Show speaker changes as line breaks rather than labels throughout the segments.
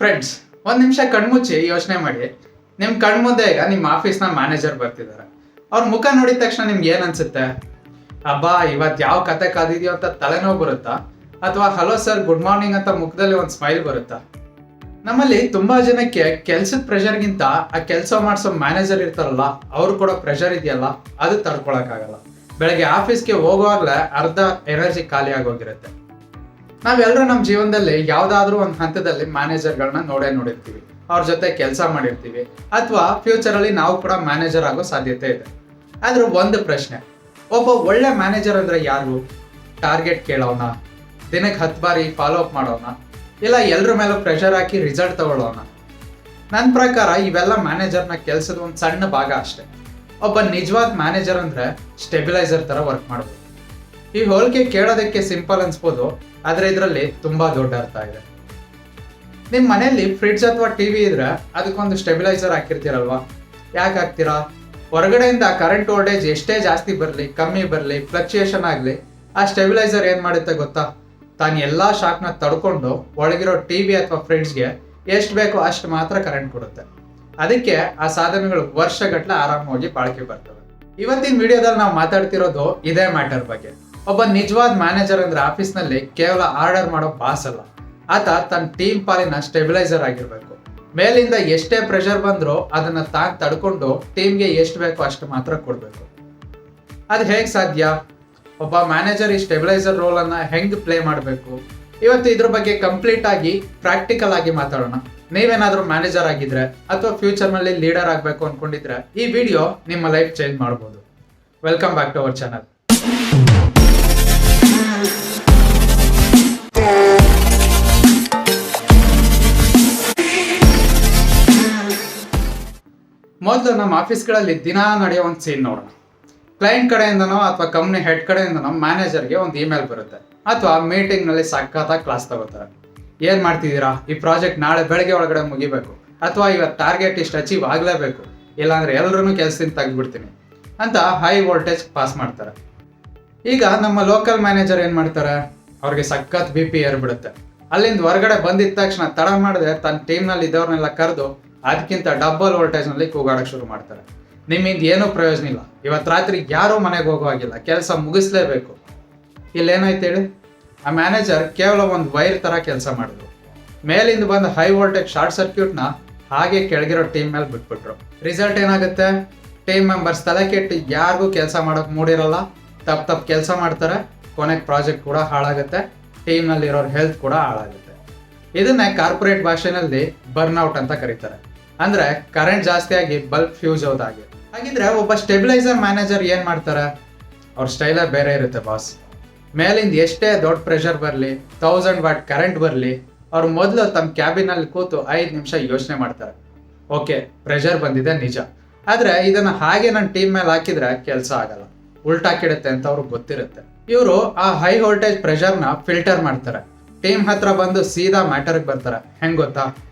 Friends, ಒಂದು ನಿಮಿಷ ಕಣ್ಮುಚ್ಚಿ ಯೋಚನೆ ಮಾಡಿ. ನಿಮ್ಮ ಕಣ್ಮುಂದೆ ಈಗ ನಿಮ್ಮ ಆಫೀಸ್ನ ಮ್ಯಾನೇಜರ್ ಬರ್ತಿದ್ದಾರೆ. ಅವ್ರ ಮುಖ ನೋಡಿದ ತಕ್ಷಣ ನಿಮ್ಗೆ ಏನು ಅನ್ಸುತ್ತೆ? ಅಬ್ಬಾ, ಇವತ್ತು ಯಾವ ಕತೆ ಕಾದಿದೆಯೋ ಅಂತ ತಲೆನೋವು ಬರುತ್ತಾ? ಅಥವಾ ಹಲೋ ಸರ್, ಗುಡ್ ಮಾರ್ನಿಂಗ್ ಅಂತ ಮುಖದಲ್ಲಿ ಒಂದು ಸ್ಮೈಲ್ ಬರುತ್ತಾ? ನಮ್ಮಲ್ಲಿ ತುಂಬಾ ಜನಕ್ಕೆ ಕೆಲ್ಸದ ಪ್ರೆಷರ್ಗಿಂತ ಆ ಕೆಲಸ ಮಾಡಿಸೋ ಮ್ಯಾನೇಜರ್ ಇರ್ತಾರಲ್ಲ, ಅವ್ರು ಕೊಡೋ ಪ್ರೆಷರ್ ಇದೆಯಲ್ಲ, ಅದು ತಡ್ಕೊಳಕ್ಕಾಗಲ್ಲ. ಬೆಳಗ್ಗೆ ಆಫೀಸ್ಗೆ ಹೋಗುವಾಗಲೇ ಅರ್ಧ ಎನರ್ಜಿ ಖಾಲಿ ಆಗೋಗಿರುತ್ತೆ. ನಾವೆಲ್ಲರೂ ನಮ್ಮ ಜೀವನದಲ್ಲಿ ಯಾವುದಾದ್ರೂ ಒಂದು ಹಂತದಲ್ಲಿ ಮ್ಯಾನೇಜರ್ಗಳನ್ನ ನೋಡಿರ್ತೀವಿ, ಅವ್ರ ಜೊತೆ ಕೆಲಸ ಮಾಡಿರ್ತೀವಿ, ಅಥವಾ ಫ್ಯೂಚರಲ್ಲಿ ನಾವು ಕೂಡ ಮ್ಯಾನೇಜರ್ ಆಗೋ ಸಾಧ್ಯತೆ ಇದೆ. ಆದ್ರೂ ಒಂದು ಪ್ರಶ್ನೆ, ಒಬ್ಬ ಒಳ್ಳೆ ಮ್ಯಾನೇಜರ್ ಅಂದ್ರೆ ಯಾರು? ಟಾರ್ಗೆಟ್ ಕೇಳೋಣ, ದಿನಕ್ಕೆ 10 ಬಾರಿ ಫಾಲೋ ಅಪ್ ಮಾಡೋಣ, ಇಲ್ಲ ಎಲ್ಲರ ಮೇಲೂ ಪ್ರೆಷರ್ ಹಾಕಿ ರಿಸಲ್ಟ್ ತಗೊಳ್ಳೋಣ? ನನ್ನ ಪ್ರಕಾರ ಇವೆಲ್ಲ ಮ್ಯಾನೇಜರ್ನ ಕೆಲಸದ ಒಂದು ಸಣ್ಣ ಭಾಗ ಅಷ್ಟೇ. ಒಬ್ಬ ನಿಜವಾದ ಮ್ಯಾನೇಜರ್ ಅಂದ್ರೆ ಸ್ಟೆಬಿಲೈಸರ್ ತರ ವರ್ಕ್ ಮಾಡ್ಬೋದು. ಈ ಹೋಲಿಕೆ ಕೇಳೋದಕ್ಕೆ ಸಿಂಪಲ್ ಅನ್ಸ್ಬೋದು, ಆದ್ರೆ ಇದರಲ್ಲಿ ತುಂಬಾ ದೊಡ್ಡ ಅರ್ಥ ಇದೆ. ನಿಮ್ ಮನೆಯಲ್ಲಿ ಫ್ರಿಡ್ಜ್ ಅಥವಾ ಟಿವಿ ಇದ್ರೆ ಅದಕ್ಕೊಂದು ಸ್ಟೆಬಿಲೈಸರ್ ಹಾಕಿರ್ತೀರಲ್ವಾ? ಯಾಕೆ ಹಾಕ್ತೀರಾ? ಹೊರಗಡೆಯಿಂದ ಕರೆಂಟ್ ವೋಲ್ಟೇಜ್ ಎಷ್ಟೇ ಜಾಸ್ತಿ ಬರಲಿ, ಕಮ್ಮಿ ಬರಲಿ, ಫ್ಲಕ್ಚುಯೇಷನ್ ಆಗಲಿ, ಆ ಸ್ಟೆಬಿಲೈಸರ್ ಏನ್ ಮಾಡುತ್ತೆ ಗೊತ್ತಾ? ತಾನು ಎಲ್ಲಾ ಶಾಕ್ನ ತಡ್ಕೊಂಡು ಒಳಗಿರೋ ಟಿವಿ ಅಥವಾ ಫ್ರಿಡ್ಜ್ಗೆ ಎಷ್ಟು ಬೇಕೋ ಅಷ್ಟು ಮಾತ್ರ ಕರೆಂಟ್ ಕೊಡುತ್ತೆ. ಅದಕ್ಕೆ ಆ ಸಾಧನಗಳು ವರ್ಷಗಟ್ಟಲೆ ಆರಾಮವಾಗಿ ಬಾಳಿಕೆ ಬರ್ತವೆ. ಇವತ್ತಿನ ವಿಡಿಯೋದಲ್ಲಿ ನಾವು ಮಾತಾಡ್ತಿರೋದು ಇದೇ ಮ್ಯಾಟರ್ ಬಗ್ಗೆ. ಒಬ್ಬ ನಿಜವಾದ ಮ್ಯಾನೇಜರ್ ಅಂದ್ರೆ ಆಫೀಸ್ನಲ್ಲಿ ಕೇವಲ ಆರ್ಡರ್ ಮಾಡೋ ಬಾಸ್ ಅಲ್ಲ, ಆತ ತನ್ನ ಟೀಮ್ ಪಾಲಿನ ಸ್ಟೆಬಿಲೈಸರ್ ಆಗಿರ್ಬೇಕು. ಮೇಲಿಂದ ಎಷ್ಟೇ ಪ್ರೆಷರ್ ಬಂದ್ರೂ ಅದನ್ನ ತಾನು ತಡ್ಕೊಂಡು ಟೀಮ್ಗೆ ಎಷ್ಟು ಬೇಕೋ ಅಷ್ಟು ಮಾತ್ರ ಕೊಡ್ಬೇಕು. ಅದು ಹೇಗೆ ಸಾಧ್ಯ? ಒಬ್ಬ ಮ್ಯಾನೇಜರ್ ಈ ಸ್ಟೆಬಿಲೈಸರ್ ರೋಲ್ ಅನ್ನ ಹೆಂಗ್ ಪ್ಲೇ ಮಾಡಬೇಕು, ಇವತ್ತು ಇದ್ರ ಬಗ್ಗೆ ಕಂಪ್ಲೀಟ್ ಆಗಿ ಪ್ರಾಕ್ಟಿಕಲ್ ಆಗಿ ಮಾತಾಡೋಣ. ನೀವೇನಾದ್ರೂ ಮ್ಯಾನೇಜರ್ ಆಗಿದ್ರೆ ಅಥವಾ ಫ್ಯೂಚರ್ ನಲ್ಲಿ ಲೀಡರ್ ಆಗ್ಬೇಕು ಅನ್ಕೊಂಡಿದ್ರೆ ಈ ವಿಡಿಯೋ ನಿಮ್ಮ ಲೈಫ್ ಚೇಂಜ್ ಮಾಡಬಹುದು. Welcome back to our channel. ಮೊದಲು ನಮ್ಮ ಆಫೀಸ್ಗಳಲ್ಲಿ ದಿನ ನಡೆಯೋ ಒಂದು ಸೀನ್ ನೋಡೋಣ. ಕ್ಲೈಂಟ್ ಕಡೆಯಿಂದನೋ ಅಥವಾ ಕಂಪ್ನಿ ಹೆಡ್ ಕಡೆಯಿಂದನೋ ಮ್ಯಾನೇಜರ್ಗೆ ಒಂದು ಇಮೇಲ್ ಬರುತ್ತೆ, ಅಥವಾ ಮೀಟಿಂಗ್ನಲ್ಲಿ ಸಖತ್ತಾಗಿ ಕ್ಲಾಸ್ ತಗೋತಾರೆ. ಏನು ಮಾಡ್ತಿದ್ದೀರಾ? ಈ ಪ್ರಾಜೆಕ್ಟ್ ನಾಳೆ ಬೆಳಗ್ಗೆ ಒಳಗಡೆ ಮುಗಿಬೇಕು, ಅಥವಾ ಇವತ್ತು ಟಾರ್ಗೆಟ್ ಇಷ್ಟು ಅಚೀವ್ ಆಗಲೇಬೇಕು, ಇಲ್ಲಾಂದ್ರೆ ಎಲ್ಲರೂ ಕೆಲಸದಿಂದ ತೆಗೆದ್ಬಿಡ್ತೀನಿ ಅಂತ ಹೈ ವೋಲ್ಟೇಜ್ ಪಾಸ್ ಮಾಡ್ತಾರೆ. ಈಗ ನಮ್ಮ ಲೋಕಲ್ ಮ್ಯಾನೇಜರ್ ಏನು ಮಾಡ್ತಾರೆ? ಅವ್ರಿಗೆ ಸಖತ್ BP ಏರ್ಬಿಡುತ್ತೆ. ಅಲ್ಲಿಂದ ಹೊರಗಡೆ ಬಂದಿದ್ದ ತಕ್ಷಣ ತಡ ಮಾಡಿದ್ರೆ ತನ್ನ ಟೀಮ್ನಲ್ಲಿ ಇದ್ದವ್ರನ್ನೆಲ್ಲ ಕರೆದು ಅದಕ್ಕಿಂತ ಡಬಲ್ ವೋಲ್ಟೇಜ್ನಲ್ಲಿ ಕೂಗಾಡಕ್ಕೆ ಶುರು ಮಾಡ್ತಾರೆ. ನಿಮ್ಮಿಂದ ಏನೂ ಪ್ರಯೋಜನ ಇಲ್ಲ, ಇವತ್ತು ರಾತ್ರಿ ಯಾರೂ ಮನೆಗೆ ಹೋಗುವಾಗಿಲ್ಲ, ಕೆಲಸ ಮುಗಿಸ್ಲೇಬೇಕು. ಇಲ್ಲೇನಾಯ್ತು ಹೇಳಿ? ಆ ಮ್ಯಾನೇಜರ್ ಕೇವಲ ಒಂದು ವೈರ್ ಥರ ಕೆಲಸ ಮಾಡಿದ್ರು. ಮೇಲಿಂದ ಬಂದ ಹೈ ವೋಲ್ಟೇಜ್ ಶಾರ್ಟ್ ಸರ್ಕ್ಯೂಟ್ನ ಹಾಗೆ ಕೆಳಗಿರೋ ಟೀಮ್ ಮೇಲೆ ಬಿಟ್ಬಿಟ್ರು. ರಿಸಲ್ಟ್ ಏನಾಗುತ್ತೆ? ಟೀಮ್ ಮೆಂಬರ್ಸ್ ತಲೆ ಕೆಟ್ಟು ಯಾರಿಗೂ ಕೆಲಸ ಮಾಡೋಕೆ ಮೂಡಿರಲ್ಲ, ತಪ್ಪು ಕೆಲಸ ಮಾಡ್ತಾರೆ, ಕೊನೆಗೆ ಪ್ರಾಜೆಕ್ಟ್ ಕೂಡ ಹಾಳಾಗುತ್ತೆ, ಟೀಮ್ನಲ್ಲಿ ಇರೋರ ಹೆಲ್ತ್ ಕೂಡ ಹಾಳಾಗುತ್ತೆ. ಇದನ್ನೇ ಕಾರ್ಪೊರೇಟ್ ಭಾಷೆನಲ್ಲಿ ಬರ್ನ್ಔಟ್ ಅಂತ ಕರೀತಾರೆ. ಅಂದ್ರೆ ಕರೆಂಟ್ ಜಾಸ್ತಿ ಆಗಿ ಬಲ್ಬ್ ಫ್ಯೂಸ್ ಹೋದಾಗೆ. ಹಾಗಿದ್ರೆ ಒಬ್ಬ ಸ್ಟೆಬಿಲೈಸರ್ ಮ್ಯಾನೇಜರ್ ಏನ್ ಮಾಡ್ತಾರೆ? ಅವ್ರ ಸ್ಟೈಲೇ ಬೇರೆ ಇರುತ್ತೆ ಬಾಸ್. ಮೇಲಿಂದ ಎಷ್ಟೇ ದೊಡ್ಡ ಪ್ರೆಷರ್ ಬರಲಿ, 1000 ವಾಟ್ ಕರೆಂಟ್ ಬರಲಿ, ಅವ್ರು ಮೊದಲು ತಮ್ಮ ಕ್ಯಾಬಿನಲ್ಲಿ ಕೂತು 5 ನಿಮಿಷ ಯೋಚನೆ ಮಾಡ್ತಾರೆ. ಓಕೆ, ಪ್ರೆಷರ್ ಬಂದಿದೆ ನಿಜ, ಆದ್ರೆ ಇದನ್ನ ಹಾಗೆ ನನ್ನ ಟೀಮ್ ಮೇಲೆ ಹಾಕಿದ್ರೆ ಕೆಲಸ ಆಗಲ್ಲ, ಉಲ್ಟಾ ಕೆಡುತ್ತೆ ಅಂತ ಅವ್ರಿಗೆ ಗೊತ್ತಿರುತ್ತೆ. ಇವರು ಆ ಹೈ ವೋಲ್ಟೇಜ್ ಪ್ರೆಷರ್ನ ಫಿಲ್ಟರ್ ಮಾಡ್ತಾರೆ. ಟೀಮ್ ಹತ್ರ ಬಂದು ಸೀದಾ ಮ್ಯಾಟರ್ಗೆ ಬರ್ತಾರೆ. ಹೆಂಗ್ ಗೊತ್ತಾ?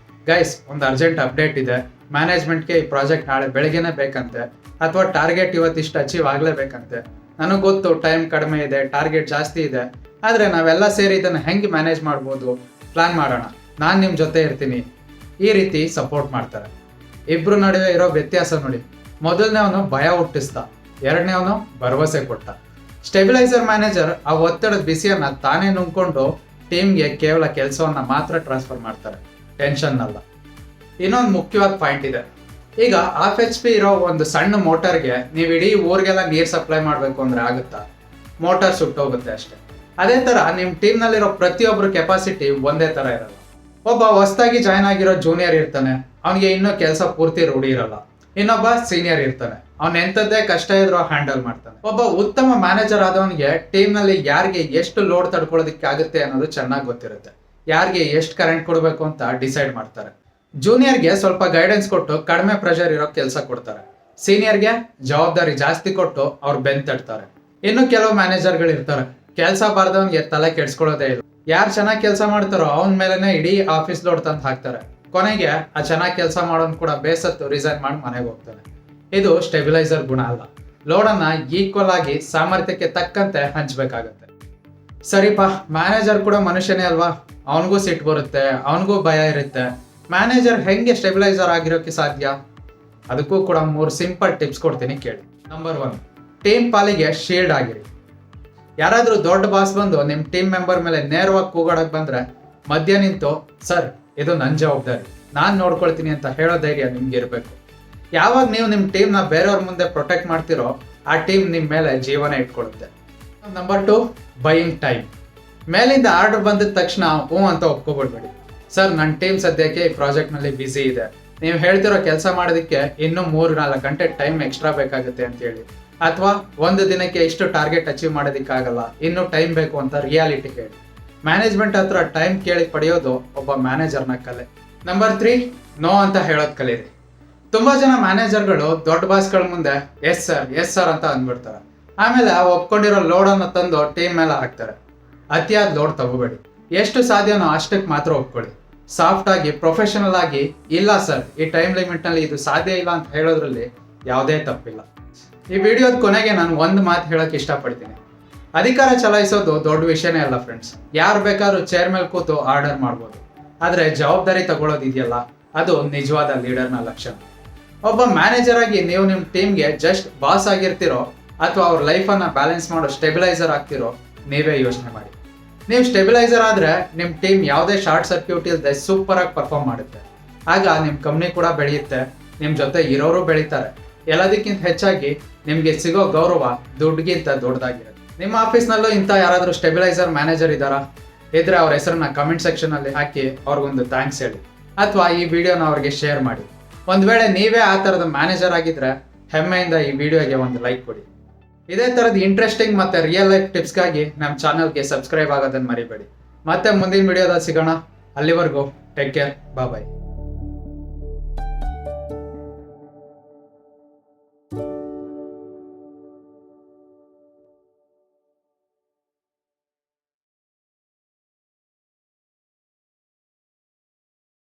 ಗೈಸ್, ಒಂದು ಅರ್ಜೆಂಟ್ ಅಪ್ಡೇಟ್ ಇದೆ, ಮ್ಯಾನೇಜ್ಮೆಂಟ್ಗೆ ಈ ಪ್ರಾಜೆಕ್ಟ್ ನಾಳೆ ಬೆಳಗ್ಗೆನೇ ಬೇಕಂತೆ, ಅಥವಾ ಟಾರ್ಗೆಟ್ ಇವತ್ತಿಷ್ಟು ಅಚೀವ್ ಆಗಲೇಬೇಕಂತೆ. ನನಗೆ ಗೊತ್ತು ಟೈಮ್ ಕಡಿಮೆ ಇದೆ, ಟಾರ್ಗೆಟ್ ಜಾಸ್ತಿ ಇದೆ, ಆದರೆ ನಾವೆಲ್ಲ ಸೇರಿ ಇದನ್ನು ಹೆಂಗೆ ಮ್ಯಾನೇಜ್ ಮಾಡ್ಬೋದು, ಪ್ಲಾನ್ ಮಾಡೋಣ, ನಾನು ನಿಮ್ಮ ಜೊತೆ ಇರ್ತೀನಿ. ಈ ರೀತಿ ಸಪೋರ್ಟ್ ಮಾಡ್ತಾರೆ. ಇಬ್ರು ನಡುವೆ ಇರೋ ವ್ಯತ್ಯಾಸ ನೋಡಿ. ಮೊದಲನೇವನು ಭಯ ಹುಟ್ಟಿಸ್ದ, ಎರಡನೇವನು ಭರವಸೆ ಕೊಟ್ಟ. ಸ್ಟೆಬಿಲೈಸರ್ ಮ್ಯಾನೇಜರ್ ಆ ಒತ್ತಡದ ಬಿಸಿಯನ್ನ ತಾನೇ ನುಂಗ್ಕೊಂಡು ಟೀಮ್ಗೆ ಕೇವಲ ಕೆಲಸವನ್ನ ಮಾತ್ರ ಟ್ರಾನ್ಸ್ಫರ್ ಮಾಡ್ತಾರೆ, ಟೆನ್ಷನ್ ಅಲ್ಲ. ಇನ್ನೊಂದು ಮುಖ್ಯವಾದ ಪಾಯಿಂಟ್ ಇದೆ. ಈಗ 1/2 HP ಇರೋ ಒಂದು ಸಣ್ಣ ಮೋಟರ್ಗೆ ನೀವು ಇಡೀ ಊರಿಗೆಲ್ಲ ನೀರು ಸಪ್ಲೈ ಮಾಡಬೇಕು ಅಂದ್ರೆ ಆಗುತ್ತಾ? ಮೋಟಾರ್ ಸುಟ್ಟೋಗುತ್ತೆ ಅಷ್ಟೇ. ಅದೇ ತರ ನಿಮ್ಮ ಟೀಮ್ನಲ್ಲಿರೋ ಪ್ರತಿಯೊಬ್ಬರು ಕೆಪಾಸಿಟಿ ಒಂದೇ ತರ ಇರಲ್ಲ. ಒಬ್ಬ ಹೊಸದಾಗಿ ಜಾಯ್ನ್ ಆಗಿರೋ ಜೂನಿಯರ್ ಇರ್ತಾನೆ, ಅವನಿಗೆ ಇನ್ನೂ ಕೆಲಸ ಪೂರ್ತಿ ರೂಢಿ ಇರಲ್ಲ. ಇನ್ನೊಬ್ಬ ಸೀನಿಯರ್ ಇರ್ತಾನೆ, ಅವ್ನ ಎಂಥದ್ದೇ ಕಷ್ಟ ಇದ್ರೂ ಹ್ಯಾಂಡಲ್ ಮಾಡ್ತಾನೆ. ಒಬ್ಬ ಉತ್ತಮ ಮ್ಯಾನೇಜರ್ ಆದವನಿಗೆ ಟೀಮ್ನಲ್ಲಿ ಯಾರಿಗೆ ಎಷ್ಟು ಲೋಡ್ ತಡ್ಕೊಳ್ಳೋದಕ್ಕೆ ಆಗುತ್ತೆ ಅನ್ನೋದು ಚೆನ್ನಾಗಿ ಗೊತ್ತಿರುತ್ತೆ. ಯಾರಿಗೆ ಎಷ್ಟು ಕರೆಂಟ್ ಕೊಡಬೇಕು ಅಂತ ಡಿಸೈಡ್ ಮಾಡ್ತಾರೆ. ಜೂನಿಯರ್ಗೆ ಸ್ವಲ್ಪ ಗೈಡೆನ್ಸ್ ಕೊಟ್ಟು ಕಡಿಮೆ ಪ್ರೆಷರ್ ಇರೋ ಕೆಲಸ ಕೊಡ್ತಾರೆ. ಸೀನಿಯರ್ಗೆ ಜವಾಬ್ದಾರಿ ಜಾಸ್ತಿ ಕೊಟ್ಟು ಅವ್ರು ಬೆನ್ ತಡ್ತಾರೆ. ಇನ್ನು ಕೆಲವು ಮ್ಯಾನೇಜರ್ಗಳು ಇರ್ತಾರೆ, ಕೆಲಸ ಬಾರ್ದವನ್ಗೆ ತಲೆ ಕೆಡ್ಸ್ಕೊಳ್ಳೋದೇ ಇಲ್ಲ. ಯಾರು ಚೆನ್ನಾಗಿ ಕೆಲಸ ಮಾಡ್ತಾರೋ ಅವನ ಮೇಲೆನೆ ಇಡೀ ಆಫೀಸ್ ಲೋಡ್ ತಂದು ಹಾಕ್ತಾರೆ. ಕೊನೆಗೆ ಆ ಚೆನ್ನಾಗಿ ಕೆಲಸ ಮಾಡೋನ್ ಕೂಡ ಬೇಸತ್ತು ರಿಸೈನ್ ಮಾಡಿ ಮನೆಗೆ ಹೋಗ್ತಾನೆ. ಇದು ಸ್ಟೆಬಿಲೈಸರ್ ಗುಣ ಅಲ್ಲ. ಲೋಡನ್ನ ಈಕ್ವಲ್ ಆಗಿ ಸಾಮರ್ಥ್ಯಕ್ಕೆ ತಕ್ಕಂತೆ ಹಂಚ್ಬೇಕಾಗತ್ತೆ. ಸರಿಪಾ, ಮ್ಯಾನೇಜರ್ ಕೂಡ ಮನುಷ್ಯನೇ ಅಲ್ವಾ, ಅವನಿಗೂ ಸಿಟ್ಟು ಬರುತ್ತೆ, ಅವನಿಗೂ ಭಯ ಇರುತ್ತೆ. ಮ್ಯಾನೇಜರ್ ಹೆಂಗೆ ಸ್ಟೆಬಿಲೈಸರ್ ಆಗಿರೋಕ್ಕೆ ಸಾಧ್ಯ? ಅದಕ್ಕೂ ಕೂಡ 3 ಸಿಂಪಲ್ ಟಿಪ್ಸ್ ಕೊಡ್ತೀನಿ ಕೇಳಿ. ನಂಬರ್ 1, ಟೀಮ್ ಪಾಲಿಗೆ ಶೀಲ್ಡ್ ಆಗಿರಿ. ಯಾರಾದರೂ ದೊಡ್ಡ ಬಾಸ್ ಬಂದು ನಿಮ್ಮ ಟೀಮ್ ಮೆಂಬರ್ ಮೇಲೆ ನೇರವಾಗಿ ಕೂಗಾಡಕ್ಕೆ ಬಂದರೆ ಮಧ್ಯ ನಿಂತು ಸರ್ ಇದು ನನ್ನ ಜವಾಬ್ದಾರಿ, ನಾನು ನೋಡ್ಕೊಳ್ತೀನಿ ಅಂತ ಹೇಳೋ ಧೈರ್ಯ ನಿಮ್ಗೆ ಇರಬೇಕು. ಯಾವಾಗ ನೀವು ನಿಮ್ಮ ಟೀಮ್ನ ಬೇರೆಯವ್ರ ಮುಂದೆ ಪ್ರೊಟೆಕ್ಟ್ ಮಾಡ್ತಿರೋ ಆ ಟೀಮ್ ನಿಮ್ಮ ಮೇಲೆ ಜೀವನ ಇಟ್ಕೊಳ್ಳುತ್ತೆ. Number 2, buying time. ಮೇಲಿಂದ ಆರ್ಡರ್ ಬಂದಿದ ತಕ್ಷಣ ಅಂತ ಒಪ್ಕೊಬಿಡ್ಬೇಡಿ. ಸರ್ ನನ್ನ ಟೀಮ್ ಸದ್ಯಕ್ಕೆ ಈ ಪ್ರಾಜೆಕ್ಟ್ನಲ್ಲಿ ಬ್ಯುಸಿ ಇದೆ, ನೀವು ಹೇಳ್ತಿರೋ ಕೆಲಸ ಮಾಡೋದಕ್ಕೆ ಇನ್ನೂ 3-4 ಗಂಟೆ ಟೈಮ್ ಎಕ್ಸ್ಟ್ರಾ ಬೇಕಾಗುತ್ತೆ ಅಂತ ಹೇಳಿ, ಅಥವಾ ಒಂದು ದಿನಕ್ಕೆ ಇಷ್ಟು ಟಾರ್ಗೆಟ್ ಅಚೀವ್ ಮಾಡೋದಕ್ಕಾಗಲ್ಲ, ಇನ್ನೂ ಟೈಮ್ ಬೇಕು ಅಂತ ರಿಯಾಲಿಟಿ ಹೇಳಿ. ಮ್ಯಾನೇಜ್ಮೆಂಟ್ ಹತ್ರ ಟೈಮ್ ಕೇಳಿ ಪಡೆಯೋದು ಒಬ್ಬ ಮ್ಯಾನೇಜರ್ನ ಕಲೆ. ನಂಬರ್ 3, ನೋ ಅಂತ ಹೇಳೋದು ಕಲೀರಿ. ತುಂಬಾ ಜನ ಮ್ಯಾನೇಜರ್ಗಳು ದೊಡ್ಡ ಬಾಸ್ಗಳ ಮುಂದೆ ಎಸ್ ಸರ್ ಅಂತ ಅಂದ್ಬಿಡ್ತಾರೆ. ಆಮೇಲೆ ಒಪ್ಕೊಂಡಿರೋ ಲೋಡನ್ನು ತಂದು ಟೀಮ್ ಮೇಲೆ ಹಾಕ್ತಾರೆ. ಅತಿಯಾದ ಲೋಡ್ ತಗೋಬೇಡಿ. ಎಷ್ಟು ಸಾಧ್ಯನೋ ಅಷ್ಟಕ್ಕೆ ಮಾತ್ರ ಒಪ್ಕೊಳ್ಳಿ. ಸಾಫ್ಟ್ ಆಗಿ ಪ್ರೊಫೆಷನಲ್ ಆಗಿ ಇಲ್ಲ ಸರ್ ಈ ಟೈಮ್ ಲಿಮಿಟ್ನಲ್ಲಿ ಇದು ಸಾಧ್ಯ ಇಲ್ಲ ಅಂತ ಹೇಳೋದ್ರಲ್ಲಿ ಯಾವುದೇ ತಪ್ಪಿಲ್ಲ. ಈ ವಿಡಿಯೋದ ಕೊನೆಗೆ ನಾನು ಒಂದು ಮಾತು ಹೇಳೋಕೆ ಇಷ್ಟಪಡ್ತೀನಿ. ಅಧಿಕಾರ ಚಲಾಯಿಸೋದು ದೊಡ್ಡ ವಿಷಯನೇ ಅಲ್ಲ ಫ್ರೆಂಡ್ಸ್. ಯಾರು ಬೇಕಾದ್ರೂ ಚೇರ್ ಮೇಲೆ ಕೂತು ಆರ್ಡರ್ ಮಾಡ್ಬೋದು. ಆದರೆ ಜವಾಬ್ದಾರಿ ತಗೊಳ್ಳೋದಿದೆಯಲ್ಲ, ಅದು ನಿಜವಾದ ಲೀಡರ್ನ ಲಕ್ಷಣ. ಒಬ್ಬ ಮ್ಯಾನೇಜರ್ ಆಗಿ ನೀವು ನಿಮ್ಮ ಟೀಮ್ಗೆ ಜಸ್ಟ್ ಬಾಸ್ ಆಗಿರ್ತಿರೋ ಅಥವಾ ಅವ್ರ ಲೈಫನ್ನು ಬ್ಯಾಲೆನ್ಸ್ ಮಾಡೋ ಸ್ಟೆಬಿಲೈಸರ್ ಆಗ್ತಿರೋ ನೀವೇ ಯೋಚನೆ ಮಾಡಿ. ನೀವು ಸ್ಟೆಬಿಲೈಸರ್ ಆದರೆ ನಿಮ್ಮ ಟೀಮ್ ಯಾವುದೇ ಶಾರ್ಟ್ ಸರ್ಕ್ಯೂಟ್ ಇಲ್ಲದೆ ಸೂಪರಾಗಿ ಪರ್ಫಾರ್ಮ್ ಮಾಡುತ್ತೆ. ಆಗ ನಿಮ್ಮ ಕಂಪ್ನಿ ಕೂಡ ಬೆಳೆಯುತ್ತೆ, ನಿಮ್ಮ ಜೊತೆ ಇರೋರು ಬೆಳೀತಾರೆ. ಎಲ್ಲದಕ್ಕಿಂತ ಹೆಚ್ಚಾಗಿ ನಿಮಗೆ ಸಿಗೋ ಗೌರವ ದುಡ್ಡಿಗಿಂತ ದೊಡ್ಡದಾಗಿರುತ್ತೆ. ನಿಮ್ಮ ಆಫೀಸ್ನಲ್ಲೂ ಇಂಥ ಯಾರಾದರೂ ಸ್ಟೆಬಿಲೈಸರ್ ಮ್ಯಾನೇಜರ್ ಇದ್ದಾರಾ? ಇದ್ರೆ ಅವ್ರ ಹೆಸರನ್ನ ಕಮೆಂಟ್ ಸೆಕ್ಷನಲ್ಲಿ ಹಾಕಿ ಅವ್ರಿಗೊಂದು ಥ್ಯಾಂಕ್ಸ್ ಹೇಳಿ, ಅಥವಾ ಈ ವಿಡಿಯೋನ ಅವ್ರಿಗೆ ಶೇರ್ ಮಾಡಿ. ಒಂದು ವೇಳೆ ನೀವೇ ಆ ಥರದ ಮ್ಯಾನೇಜರ್ ಆಗಿದ್ರೆ ಹೆಮ್ಮೆಯಿಂದ ಈ ವಿಡಿಯೋಗೆ ಒಂದು ಲೈಕ್ ಕೊಡಿ. ಇದೇ ಥರದ ಇಂಟ್ರೆಸ್ಟಿಂಗ್ ಮತ್ತು ರಿಯಲ್ ಲೈಫ್ ಟಿಪ್ಸ್ಗಾಗಿ ನಮ್ಮ ಚಾನಲ್ಗೆ ಸಬ್ಸ್ಕ್ರೈಬ್ ಆಗೋದನ್ನು ಮರಿಬೇಡಿ. ಮತ್ತೆ ಮುಂದಿನ ವಿಡಿಯೋದಲ್ಲಿ ಸಿಗೋಣ. ಅಲ್ಲಿವರೆಗೂ ಟೇಕ್ ಕೇರ್, ಬಾಯ್.